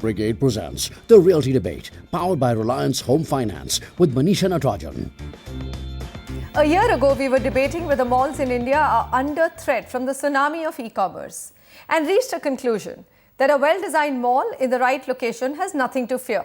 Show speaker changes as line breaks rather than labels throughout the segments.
Brigade presents the Realty Debate, powered by Reliance Home Finance with Manisha Natarajan.
A year ago, we were debating whether malls in India are under threat from the tsunami of e-commerce and reached a conclusion that a well-designed mall in the right location has nothing to fear.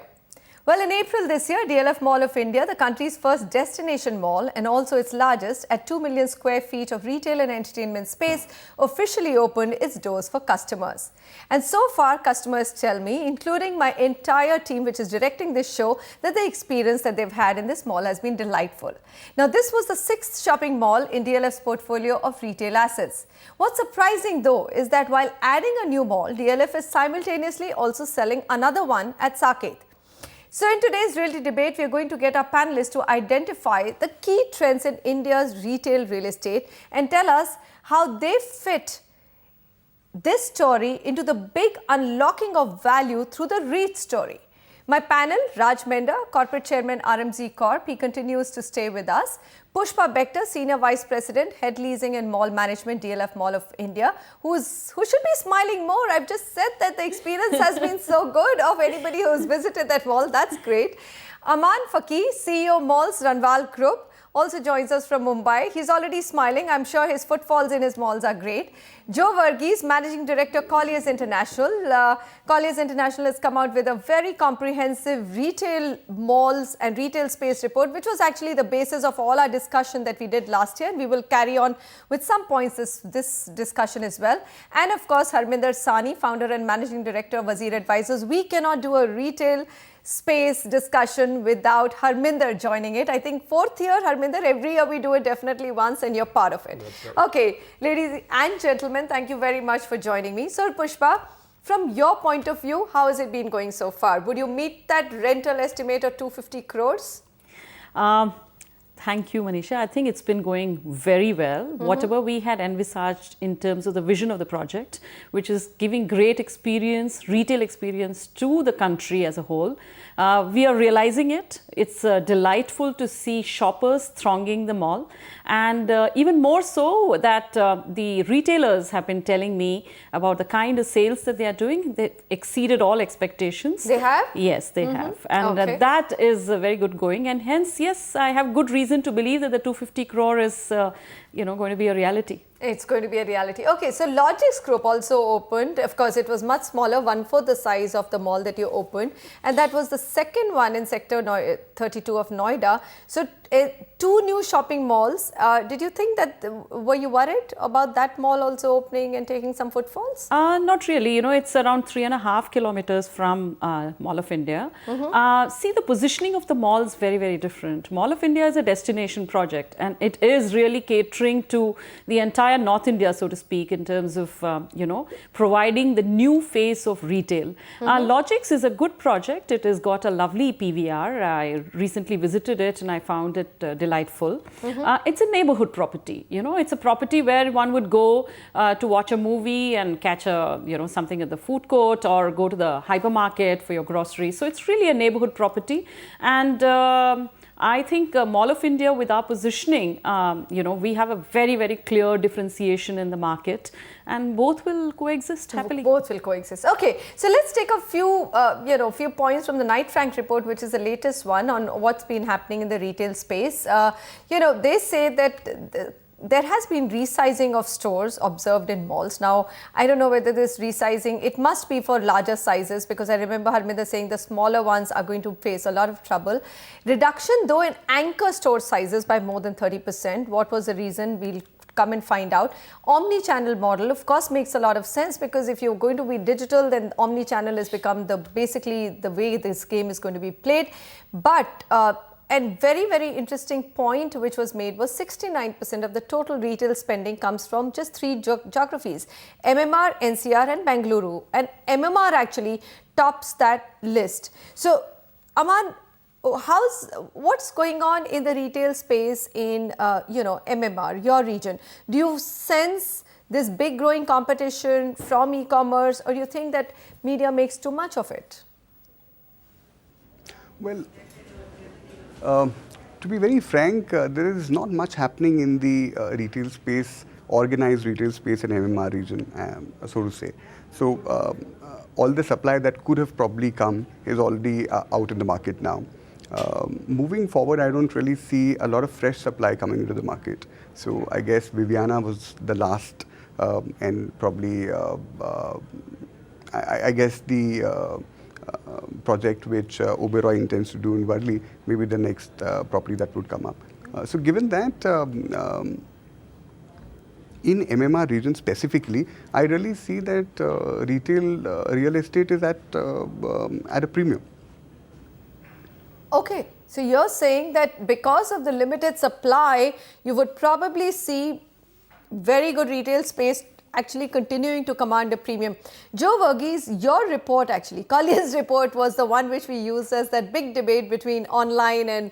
Well, in April this year, DLF Mall of India, the country's first destination mall and also its largest at 2 million square feet of retail and entertainment space, officially opened its doors for customers. And so far, customers tell me, including my entire team which is directing this show, that the experience that they've had in this mall has been delightful. Now, this was the 6th shopping mall in DLF's portfolio of retail assets. What's surprising though is that while adding a new mall, DLF is simultaneously also selling another one at Saket. So in today's Realty Debate, we are going to get our panelists to identify the key trends in India's retail real estate and tell us how they fit this story into the big unlocking of value through the REIT story. My panel, Raj Menda, Corporate Chairman RMZ Corp, he continues to stay with us. Pushpa Bector, Senior Vice President, Head Leasing and Mall Management, DLF Mall of India, who should be smiling more. I've just said that the experience has been so good of anybody who's visited that mall. That's great. Aman Faqih, CEO Malls Ranwal Group, also joins us from Mumbai. He's already smiling. I'm sure his footfalls in his malls are great. Joe Varghese, Managing Director, Colliers International. Colliers International has come out with a very comprehensive retail malls and retail space report, which was actually the basis of all our discussion that we did last year. And we will carry on with some points this discussion as well. And of course, Harminder Sahni, Founder and Managing Director of Wazir Advisors. We cannot do a retail space discussion without Harminder joining it. I think 4th year, Harminder, every year we do it definitely once and you're part of it. Right. Okay, ladies and gentlemen, thank you very much for joining me. So Pushpa, from your point of view, how has it been going so far? Would you meet that rental estimate of 250 crores?
Thank you, Manisha. I think it's been going very well. Whatever we had envisaged in terms of the vision of the project, which is giving great experience, retail experience to the country as a whole, we are realizing it. It's delightful to see shoppers thronging the mall, and even more so that the retailers have been telling me about the kind of sales that they are doing. They exceeded all expectations.
They have?
Yes, they have. And that is very good going. And hence, yes, I have good reason to believe that the 250 crore is going to be a reality.
It's going to be a reality. Okay, so Logix Group also opened. Of course, it was much smaller, 1/4 the size of the mall that you opened. And that was the second one in Sector 32 of Noida. So 2 new shopping malls. Did you think that, were you worried about that mall also opening and taking some footfalls?
Not really. It's around 3.5 kilometers from Mall of India. See, the positioning of the mall is very, very different. Mall of India is a destination project, and it is really catering to the entire North India, so to speak, in terms of, providing the new face of retail. Logix is a good project. It has got a lovely PVR. I recently visited it and I found it delightful. It's a neighborhood property. It's a property where one would go to watch a movie and catch something at the food court or go to the hypermarket for your groceries. So it's really a neighborhood property. And I think Mall of India, with our positioning, we have a very, very clear differentiation in the market, and both will coexist happily.
Both will coexist. Okay, so let's take a few points from the Knight Frank report, which is the latest one on what's been happening in the retail space. They say that there has been resizing of stores observed in malls. Now, I don't know whether this resizing, it must be for larger sizes, because I remember Harminder saying the smaller ones are going to face a lot of trouble. Reduction though in anchor store sizes by more than 30%. What was the reason? We'll come and find out. Omni-channel model, of course, makes a lot of sense, because if you're going to be digital, then omni-channel has become basically the way this game is going to be played. But and very, very interesting point which was made was 69% of the total retail spending comes from just 3 geographies: MMR, NCR and Bengaluru. And MMR actually tops that list. So, Aman, what's going on in the retail space in, MMR, your region? Do you sense this big growing competition from e-commerce, or do you think that media makes too much of it?
Well, to be very frank, there is not much happening in the retail space organized retail space in MMR region, so to say. So all the supply that could have probably come is already out in the market now. Moving forward, I don't really see a lot of fresh supply coming into the market. So I guess Viviana was the last, and probably I guess the project which Oberoi intends to do in Worli, maybe the next property that would come up. So given that, in MMR region specifically, I really see that real estate is at a premium.
Okay, so you're saying that because of the limited supply, you would probably see very good retail space actually continuing to command a premium. Joe Verghese, your report actually, Kalyan's report was the one which we used as that big debate between online and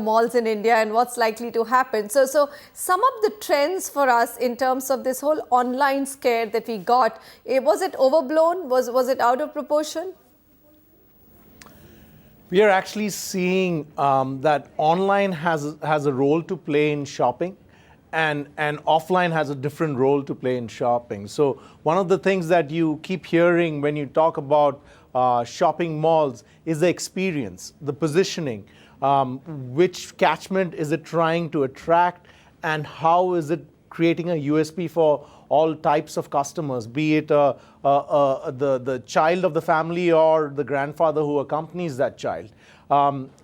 malls in India and what's likely to happen. So sum up the trends for us in terms of this whole online scare that we got. Was it overblown? Was it out of proportion?
We are actually seeing that online has a role to play in shopping, and offline has a different role to play in shopping. So one of the things that you keep hearing when you talk about shopping malls is the experience, the positioning, which catchment is it trying to attract, and how is it creating a USP for all types of customers, be it the child of the family or the grandfather who accompanies that child.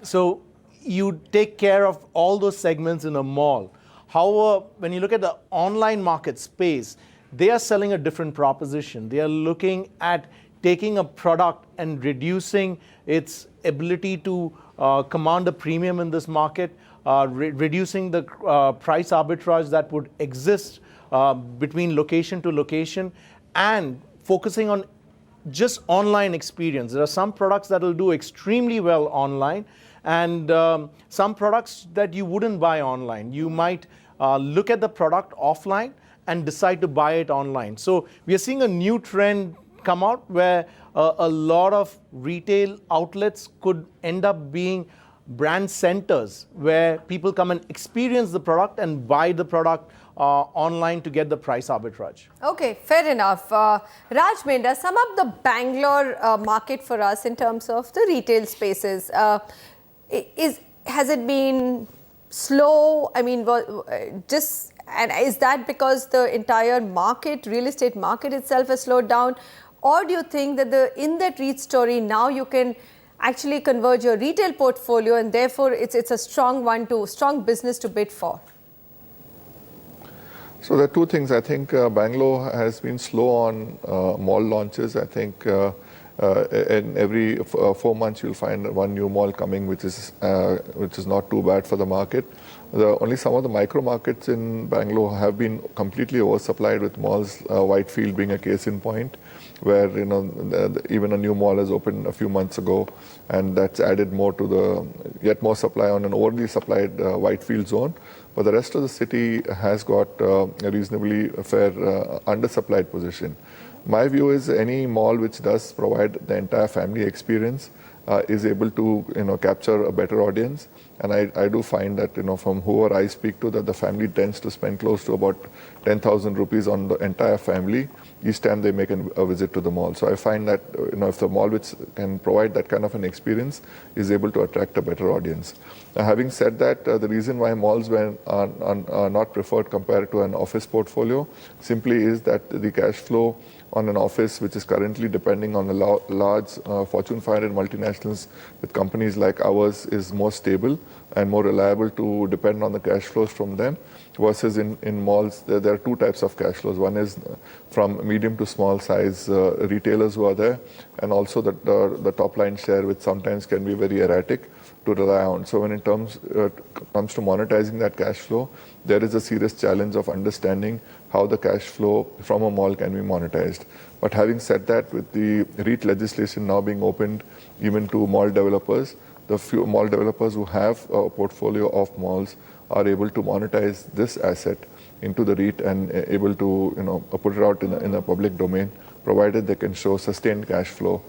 So you take care of all those segments in a mall. However, when you look at the online market space, they are selling a different proposition. They are looking at taking a product and reducing its ability to command a premium in this market, reducing the price arbitrage that would exist between location to location, and focusing on just online experience. There are some products that will do extremely well online, and some products that you wouldn't buy online. You might look at the product offline and decide to buy it online. So we are seeing a new trend come out where a lot of retail outlets could end up being brand centers where people come and experience the product and buy the product online to get the price arbitrage.
Okay, fair enough. Raj Menda, sum up the Bangalore market for us in terms of the retail spaces. Has it been slow? I mean, and is that because the entire market, real estate market itself has slowed down? Or do you think that in that REIT story now you can actually converge your retail portfolio and therefore it's a strong business to bid for?
So there are two things. I think Bangalore has been slow on mall launches. I think in every 4 months you'll find one new mall coming, which is not too bad for the market. Only some of the micro markets in Bangalore have been completely oversupplied with malls, Whitefield being a case in point, where even a new mall has opened a few months ago, and that's added more to yet more supply on an overly supplied Whitefield zone. But the rest of the city has got a reasonably fair undersupplied position. My view is any mall which does provide the entire family experience is able to capture a better audience. And I do find that from whoever I speak to, that the family tends to spend close to about 10,000 rupees on the entire family each time they make a visit to the mall. So I find that if the mall which can provide that kind of an experience is able to attract a better audience. Now, having said that, the reason why malls are not preferred compared to an office portfolio simply is that the cash flow on an office which is currently depending on a large Fortune 500 multinationals with companies like ours is more stable and more reliable to depend on the cash flows from them, versus in malls there are two types of cash flows. One is from medium to small size retailers who are there, and also the top line share, which sometimes can be very erratic to rely on. So when it comes to monetizing that cash flow, there is a serious challenge of understanding how the cash flow from a mall can be monetized. But having said that, with the REIT legislation now being opened even to mall developers, the few mall developers who have a portfolio of malls are able to monetize this asset into the REIT and able to put it out in the public domain, provided they can show sustained cash flow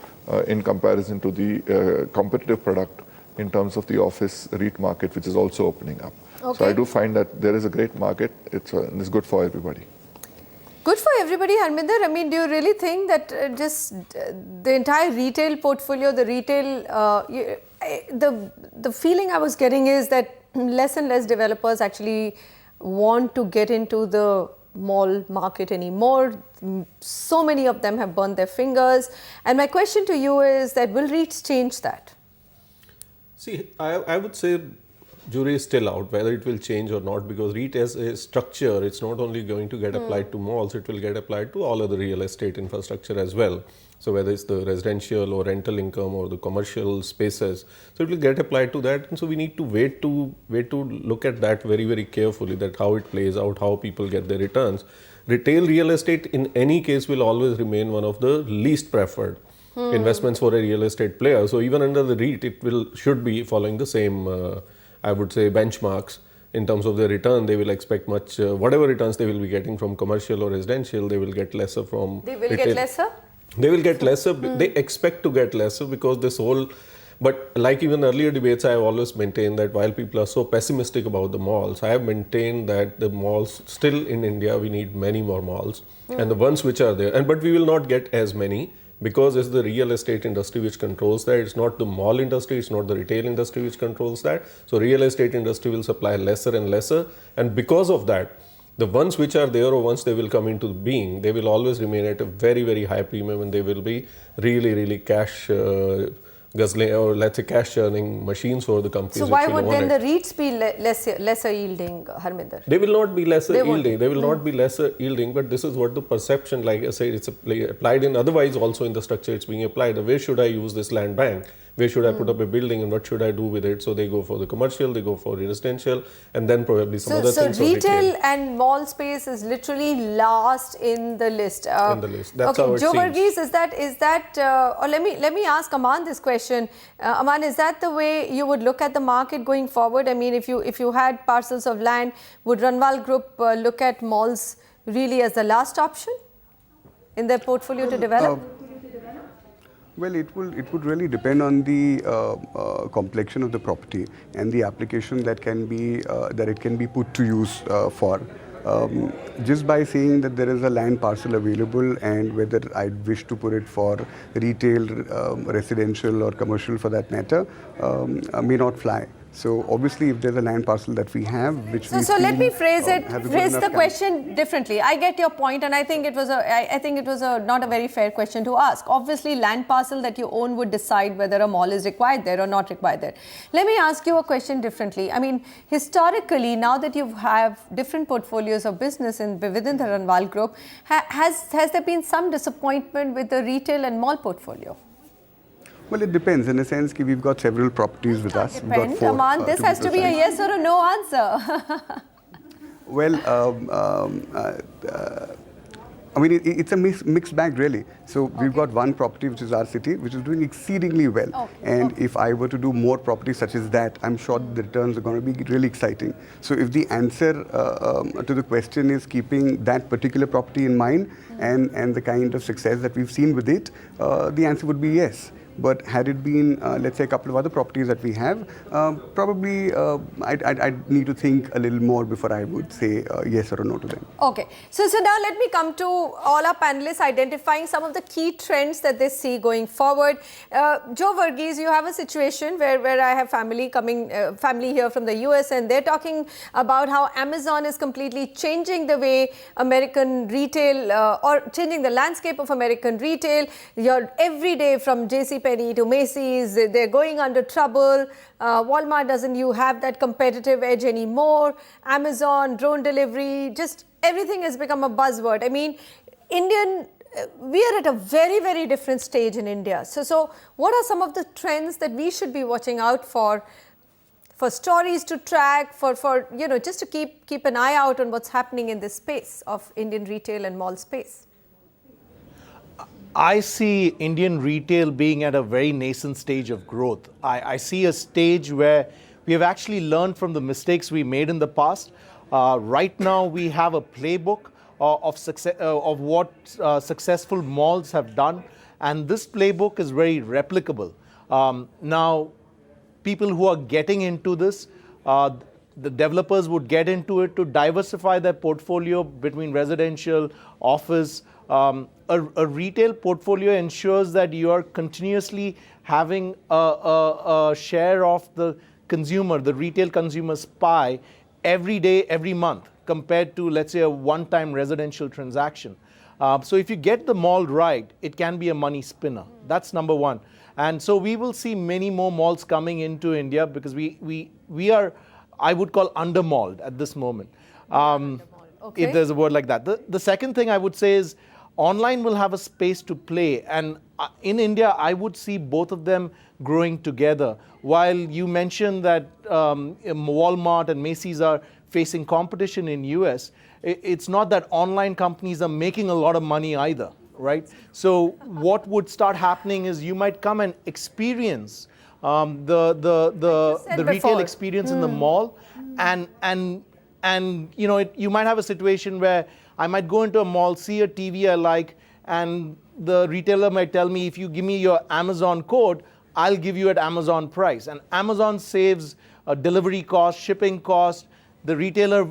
in comparison to the competitive product in terms of the office REIT market, which is also opening up. Okay. So I do find that there is a great market. It's good for everybody.
Good for everybody, Harminder. I mean, do you really think that the entire retail portfolio, the retail, the feeling I was getting is that less and less developers actually want to get into the mall market anymore. So many of them have burned their fingers. And my question to you is that will REITs change that?
See, I would say jury is still out whether it will change or not, because REIT as a structure, it's not only going to get applied to malls, it will get applied to all other real estate infrastructure as well. So whether it's the residential or rental income or the commercial spaces, so it will get applied to that. And so we need to wait to look at that very, very carefully, that how it plays out, how people get their returns. Retail real estate in any case will always remain one of the least preferred investments for a real estate player. So even under the REIT, it should be following the same I would say benchmarks in terms of their return. They will expect much, whatever returns they will be getting from commercial or residential, they will get lesser from
They will
retail.
get lesser?
They will get lesser. They expect to get lesser because this whole, but like even earlier debates, I have always maintained that while people are so pessimistic about the malls, I have maintained that the malls still in India, we need many more malls, and the ones which are there, but we will not get as many, because it's the real estate industry which controls that. It's not the mall industry, it's not the retail industry which controls that. So real estate industry will supply lesser and lesser, and because of that, the ones which are there, or once they will come into being, they will always remain at a very, very high premium, and they will be really, really cash guzzling, or let's say cash earning machines for the companies.
So why would then the REITs be lesser yielding, Harminder?
They will not be lesser yielding. They will not be lesser yielding, but this is what the perception, like I said, it's applied in, otherwise also in the structure it's being applied. Where should I use this land bank? Where should I put up a building, and what should I do with it? So they go for the commercial, they go for residential, and then probably some other things.
So retail and mall space is literally last in the list.
In the list. That's how it
Joe
seems.
Varghese, is that or let me ask Aman this question. Aman, is that the way you would look at the market going forward? I mean, if you had parcels of land, would Ranwal Group look at malls really as the last option in their portfolio to develop?
Well, it would really depend on the complexion of the property and the application that it can be put to use for. Just by saying that there is a land parcel available, and whether I wish to put it for retail, residential or commercial for that matter, may not fly. So obviously, if there's a land parcel that we have, which
so let me phrase the question differently. I get your point, and I think it was not a very fair question to ask. Obviously, land parcel that you own would decide whether a mall is required there or not required there. Let me ask you a question differently. I mean, historically, now that you have different portfolios of business within the Ranwal Group, has there been some disappointment with the retail and mall portfolio?
Well, it depends in a sense that we've got several properties with us.
Depends, Aman. This has to be a yes or a no answer.
Well, I mean, it's a mixed bag, really. So we've got one property, which is our city, which is doing exceedingly well. And if I were to do more properties such as that, I'm sure the returns are going to be really exciting. So if the answer to the question is keeping that particular property in mind and the kind of success that we've seen with it, the answer would be yes. But had it been, let's say, a couple of other properties that we have, probably I'd need to think a little more before I would say yes or no to them.
Okay. So now let me come to all our panelists identifying some of the key trends that they see going forward. Joe Varghese, you have a situation where I have family here from the US, and they're talking about how Amazon is completely changing the way American retail or changing the landscape of American retail. You're every day from JCPenney to Macy's, they're going under trouble. Walmart doesn't have that competitive edge anymore. Amazon, drone delivery, just everything has become a buzzword. I mean, we are at a very, very different stage in India. So what are some of the trends that we should be watching out for stories to track, for just to keep an eye out on what's happening in this space of Indian retail and mall space?
I see Indian retail being at a very nascent stage of growth. I see a stage where we have actually learned from the mistakes we made in the past. Right now, we have a playbook of what successful malls have done, and this playbook is very replicable. Now, people who are getting into this, the developers would get into it to diversify their portfolio between residential, office. A retail portfolio ensures that you are continuously having a share of the consumer, the retail consumer's pie, every day, every month, compared to, let's say, a one-time residential transaction. So if you get the mall right, it can be a money spinner. That's number one. And so we will see many more malls coming into India because we are, I would call, under-malled at this moment. If there's a word like that. The second thing I would say is online will have a space to play. And in India, I would see both of them growing together. While you mentioned that Walmart and Macy's are facing competition in US, it's not that online companies are making a lot of money either, right? So what would start happening is you might come and experience the retail experience in the mall, and you know, you might have a situation where I might go into a mall, see a TV I like, and the retailer might tell me, if you give me your Amazon code, I'll give you at Amazon price. And Amazon saves delivery cost, shipping cost. The retailer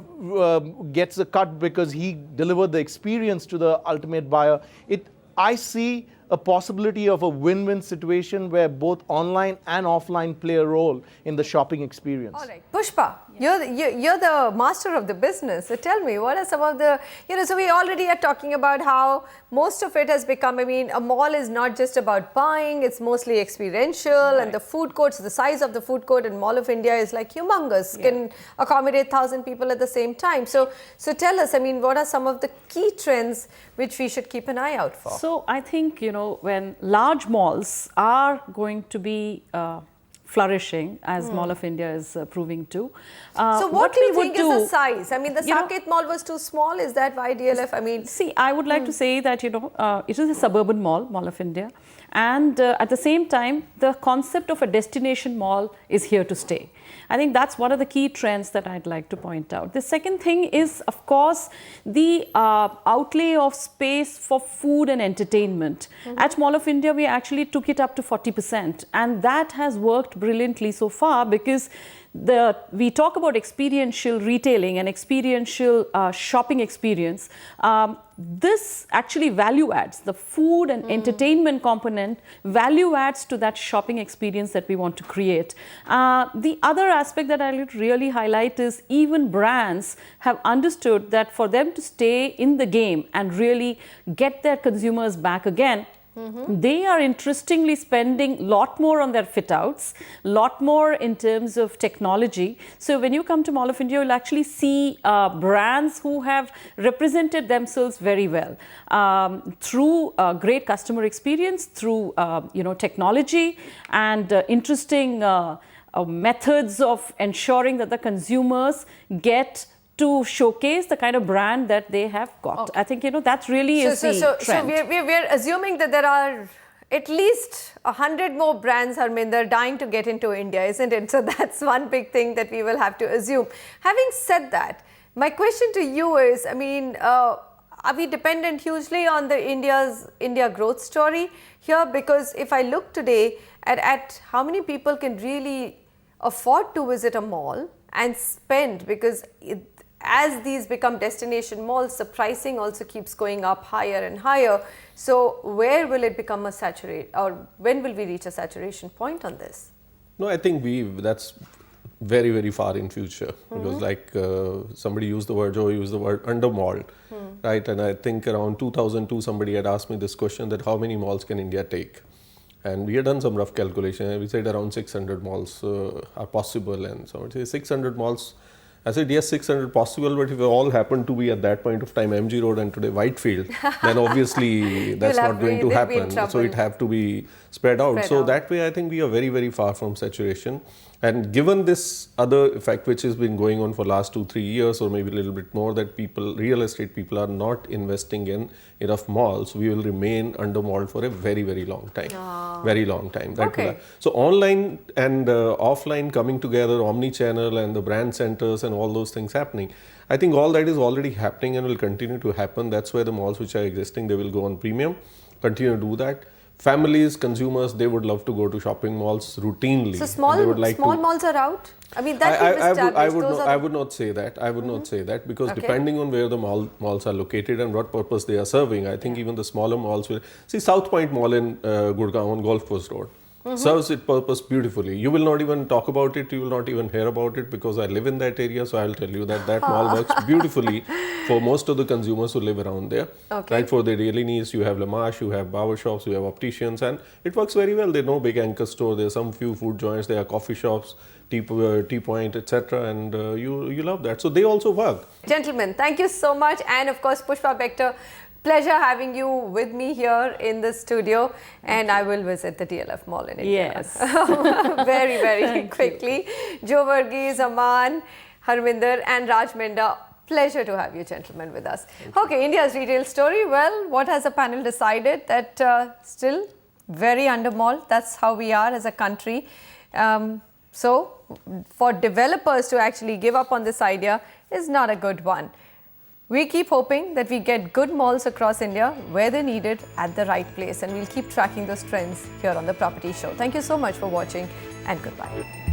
gets a cut because he delivered the experience to the ultimate buyer. I see a possibility of a win-win situation where both online and offline play a role in the shopping experience.
All right, Pushpa, you're the master of the business. So tell me, what are some of the, so we already are talking about how most of it has become, I mean, a mall is not just about buying, it's mostly experiential, and the food courts, the size of the food court in Mall of India is like humongous, can accommodate 1,000 people at the same time. So tell us, I mean, what are some of the key trends which we should keep an eye out for?
So I think, when large malls are going to be flourishing, as Mall of India is proving to.
So what do you think is the size? I mean, the Saket Mall was too small. Is that why DLF? I mean,
see, I would like to say that, it is a suburban mall, Mall of India. And at the same time, the concept of a destination mall is here to stay. I think that's one of the key trends that I'd like to point out. The second thing is, of course, the outlay of space for food and entertainment. At Mall of India, we actually took it up to 40%. And that has worked brilliantly so far because we talk about experiential retailing and experiential shopping experience. This actually value adds, the food and entertainment component value adds to that shopping experience that we want to create. The other aspect that I would really highlight is even brands have understood that for them to stay in the game and really get their consumers back again, they are interestingly spending a lot more on their fit outs, lot more in terms of technology. So when you come to Mall of India, you'll actually see brands who have represented themselves very well through great customer experience, through technology and interesting methods of ensuring that the consumers get to showcase the kind of brand that they have got. I think, that really is the trend.
So we're assuming that there are at least 100 more brands, they're dying to get into India, isn't it? So that's one big thing that we will have to assume. Having said that, my question to you is, I mean, are we dependent hugely on the India growth story here? Because if I look today at how many people can really afford to visit a mall and spend, because as these become destination malls, the pricing also keeps going up higher and higher. So where will it become a saturate, or when will we reach a saturation point on this?
No, I think that's very, very far in future. Because like somebody used the word, Joe used the word under-malled, right? And I think around 2002, somebody had asked me this question, that how many malls can India take? And we had done some rough calculation, and we said around 600 malls are possible. And so I would say 600 malls. I said, yes, 600 possible, but if it all happened to be at that point of time MG Road and today Whitefield, then obviously that's not going to happen. So it have to be spread out. So that way I think we are very, very far from saturation. And given this other effect which has been going on for last 2-3 years, or maybe a little bit more, that real estate people are not investing in enough malls, we will remain under malled for a very, very long time. Very long time. So online and offline coming together, omni-channel and the brand centers and all those things happening. I think all that is already happening and will continue to happen. That's why the malls which are existing, they will go on premium, continue to do that. families, consumers, they would love to go to shopping malls routinely.
So
and they would like
small
to,
malls are out? I mean, that we've established.
I would not say that. I would not say that because
Okay.
depending on where the malls are located and what purpose they are serving, I think even the smaller malls will. See, South Point Mall in Gurgaon on Golf Course Road serves its purpose beautifully. You will not even talk about it. You will not even hear about it because I live in that area. So I'll tell you that that mall works beautifully for most of the consumers who live around there.
Okay.
Right, for their daily needs, you have Lamash, you have barber shops, you have opticians, and it works very well. There are no big anchor store. There are some few food joints. There are coffee shops, tea point, etc. And you love that. So they also work.
Gentlemen, thank you so much. And of course, Pushpa Bector, pleasure having you with me here in the studio. And I will visit the DLF Mall in India.
Yes.
Very, very quickly. Joe Varghese, Aman, Harminder and Raj Menda. Pleasure to have you gentlemen with us. Okay, India's retail story. Well, what has the panel decided? That still very under mall. That's how we are as a country. So, for developers to actually give up on this idea is not a good one. We keep hoping that we get good malls across India where they're needed at the right place, and we'll keep tracking those trends here on the Property Show. Thank you so much for watching and goodbye.